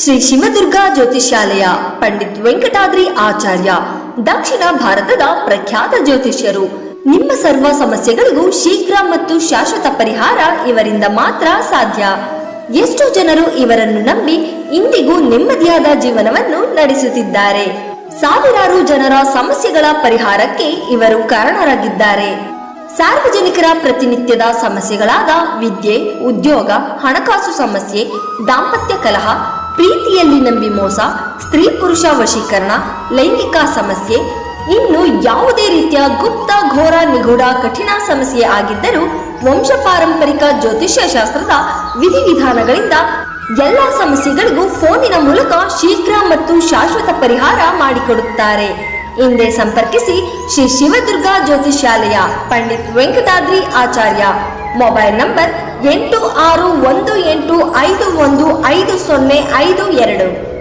ಶ್ರೀ ಶಿವದುರ್ಗ ಜ್ಯೋತಿಷ್ಯಾಲಯ ಪಂಡಿತ್ ವೆಂಕಟಾದ್ರಿ ಆಚಾರ್ಯ ದಕ್ಷಿಣ ಭಾರತದ ಪ್ರಖ್ಯಾತ ಜ್ಯೋತಿಷ್ಯರು. ನಿಮ್ಮ ಸರ್ವ ಸಮಸ್ಯೆಗಳಿಗೂ ಶೀಘ್ರ ಮತ್ತು ಶಾಶ್ವತ ಪರಿಹಾರ ಇವರಿಂದ ಮಾತ್ರ ಸಾಧ್ಯ. ಎಷ್ಟೋ ಜನರು ಇವರನ್ನು ನಂಬಿ ಇಂದಿಗೂ ನೆಮ್ಮದಿಯಾದ ಜೀವನವನ್ನು ನಡೆಸುತ್ತಿದ್ದಾರೆ. ಸಾವಿರಾರು ಜನರ ಸಮಸ್ಯೆಗಳ ಪರಿಹಾರಕ್ಕೆ ಇವರು ಕಾರಣರಾಗಿದ್ದಾರೆ. ಸಾರ್ವಜನಿಕರ ಪ್ರತಿನಿತ್ಯದ ಸಮಸ್ಯೆಗಳಾದ ವಿದ್ಯೆ, ಉದ್ಯೋಗ, ಹಣಕಾಸು ಸಮಸ್ಯೆ, ದಾಂಪತ್ಯ ಕಲಹ, ಪ್ರೀತಿಯಲ್ಲಿ ನಂಬಿ ಮೋಸ, ಸ್ತ್ರೀ ಪುರುಷ ವಶೀಕರಣ, ಲೈಂಗಿಕ ಸಮಸ್ಯೆ, ಇನ್ನು ಯಾವುದೇ ರೀತಿಯ ಗುಪ್ತ, ಘೋರ, ನಿಗೂಢ, ಕಠಿಣ ಸಮಸ್ಯೆ ಆಗಿದ್ದರೂ ವಂಶ ಪಾರಂಪರಿಕ ಜ್ಯೋತಿಷ್ಯ ಶಾಸ್ತ್ರದ ವಿಧಿವಿಧಾನಗಳಿಂದ ಎಲ್ಲ ಸಮಸ್ಯೆಗಳಿಗೂ ಫೋನಿನ ಮೂಲಕ ಶೀಘ್ರ ಮತ್ತು ಶಾಶ್ವತ ಪರಿಹಾರ ಮಾಡಿಕೊಡುತ್ತಾರೆ. ಹಿಂದೆ ಸಂಪರ್ಕಿಸಿ ಶ್ರೀ ಶಿವದುರ್ಗ ಜ್ಯೋತಿಷ್ಯಾಲಯ ಪಂಡಿತ್ ವೆಂಕಟಾದ್ರಿ ಆಚಾರ್ಯ. Mobile number 8618515052.